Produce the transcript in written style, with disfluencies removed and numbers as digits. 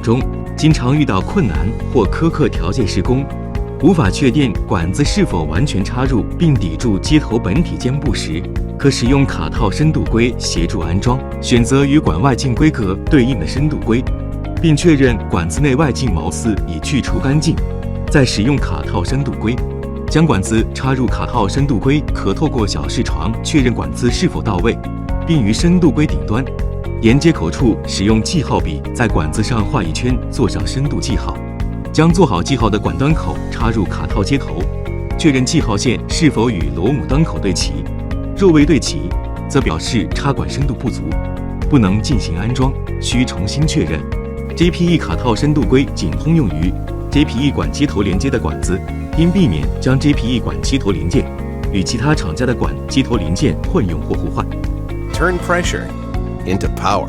中，经常遇到困难或苛刻条件施工，无法确定管子是否完全插入并抵住接头本体肩部时，可使用卡套深度规协助安装，选择与管外径规格对应的深度规，并确认管子内外径毛丝已去除干净，再使用卡套深度规。将管子插入卡套深度规，可透过小视床确认管子是否到位，并于深度规顶端沿接口处使用记号笔在管子上画一圈，做上深度记号。将做好记号的管端口插入卡套接头，确认记号线是否与螺母端口对齐，若未对齐，则表示插管深度不足，不能进行安装，需重新确认。Jpe 卡套深度规仅通用于 Jpe 管接头连接的管子，应避免将 Jpe 管接头零件与其他厂家的管接头零件混用或互换。Turn pressure into power.